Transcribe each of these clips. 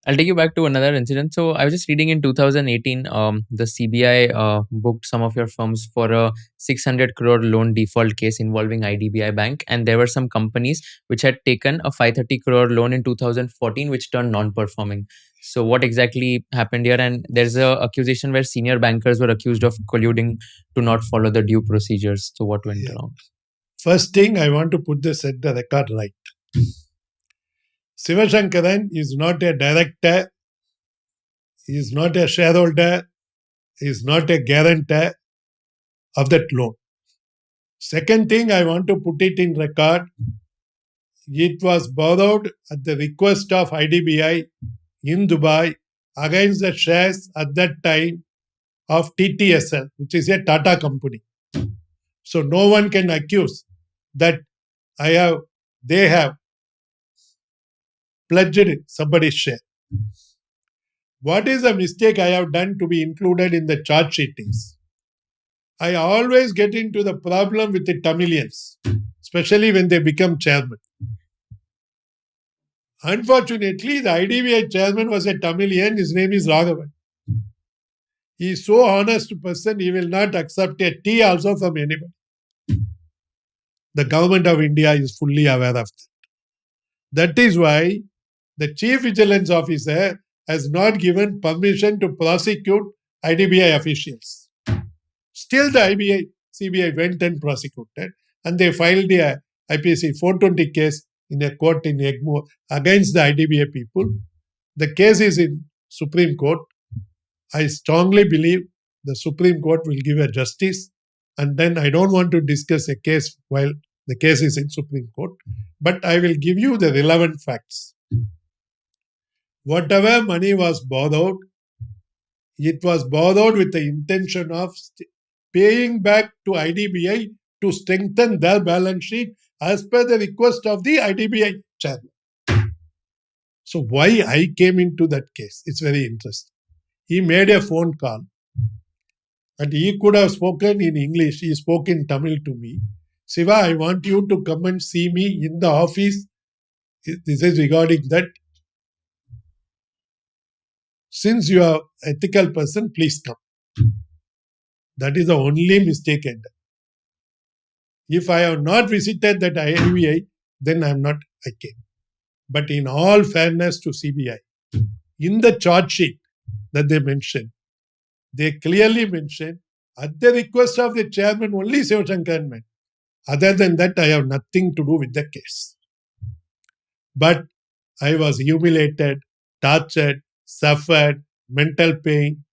I'll take you back to another incident. So I was just reading in 2018, the CBI booked some of your firms for a 600 crore loan default case involving IDBI Bank, and there were some companies which had taken a 530 crore loan in 2014, which turned non-performing. So what exactly happened here? And there's a accusation where senior bankers were accused of colluding to not follow the due procedures. So what went wrong? First thing, I want to put this at the record right. Sivasankaran is not a director, he is not a shareholder, he is not a guarantor of that loan. Second thing, I want to put it in record. It was borrowed at the request of IDBI in Dubai against the shares at that time of TTSL, which is a Tata company. So no one can accuse that they have pledged somebody's share. What is the mistake I have done to be included in the charge sheet is, I always get into the problem with the Tamilians, especially when they become chairman. Unfortunately, the IDBI chairman was a Tamilian. His name is Raghavan. He is so honest person, he will not accept a tea also from anybody. The government of India is fully aware of that. That is why the chief vigilance officer has not given permission to prosecute IDBI officials. Still, the CBI went and prosecuted, and they filed a IPC 420 case in a court in Egmore against the IDBI people. The case is in Supreme Court. I strongly believe the Supreme Court will give a justice, and then I don't want to discuss a case while the case is in Supreme Court, but I will give you the relevant facts. Whatever money was borrowed, it was borrowed with the intention of paying back to IDBI to strengthen their balance sheet as per the request of the IDBI chairman. So why I came into that case? It's very interesting. He made a phone call and he could have spoken in English. He spoke in Tamil to me. Siva, I want you to come and see me in the office. This is regarding that. Since you are an ethical person, please come. That is the only mistake I done. If I have not visited that IDBI, then I came. But in all fairness to CBI, in the charge sheet that they mentioned, they clearly mentioned at the request of the chairman only Sivasankaran meant. Other than that, I have nothing to do with the case. But I was humiliated, tortured, suffered, mental pain.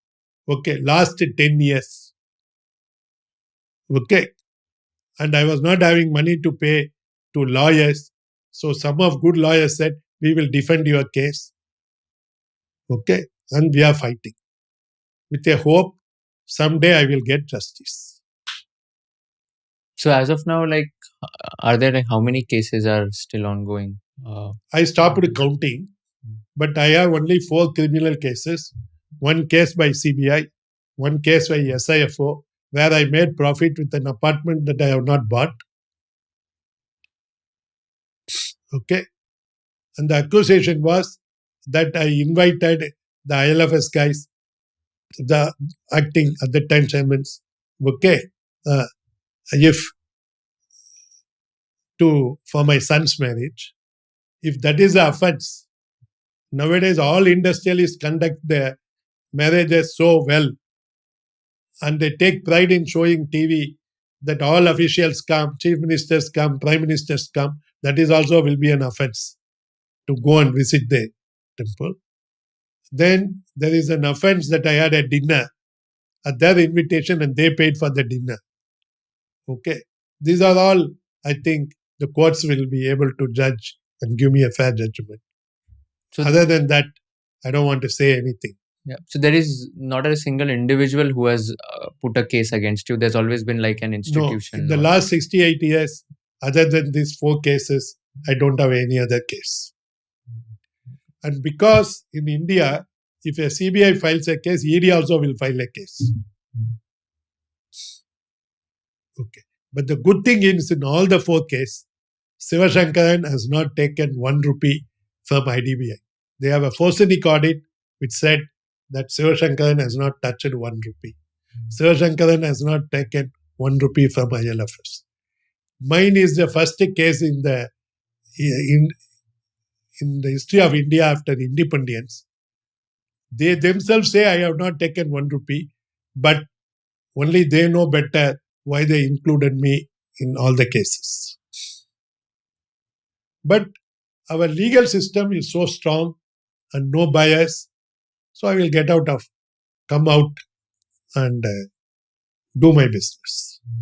Okay, last 10 years. Okay. And I was not having money to pay to lawyers. So some of good lawyers said, we will defend your case. Okay. And we are fighting. With a hope, someday I will get justice. So as of now, are there how many cases are still ongoing? I stopped counting, but I have only 4 criminal cases. One case by CBI, one case by SIFO, where I made profit with an apartment that I have not bought. Okay. And the accusation was that I invited the ILFS guys, the acting at the time chairman, okay, for my son's marriage. If that is the offense, nowadays all industrialists conduct their marriages so well, and they take pride in showing TV that all officials come, chief ministers come, prime ministers come. That is also will be an offense to go and visit the temple. Then there is an offense that I had a dinner at their invitation and they paid for the dinner. Okay. These are all, I think, the courts will be able to judge and give me a fair judgment. So other than that, I don't want to say anything. Yeah. So there is not a single individual who has put a case against you. There's always been an institution. No, in the last 68 years, other than these 4 cases, I don't have any other case. And because in India, if a CBI files a case, ED also will file a case. Okay. But the good thing is in all the 4 cases, Sivasankaran has not taken 1 rupee from IDBI. They have a forensic audit which said that Sivasankaran has not touched 1 rupee. Sivasankaran has not taken 1 rupee from ILFS. Mine is the first case in, in the history of India after independence. They themselves say I have not taken 1 rupee, but only they know better why they included me in all the cases. But our legal system is so strong and no bias, so I will come out and do my business.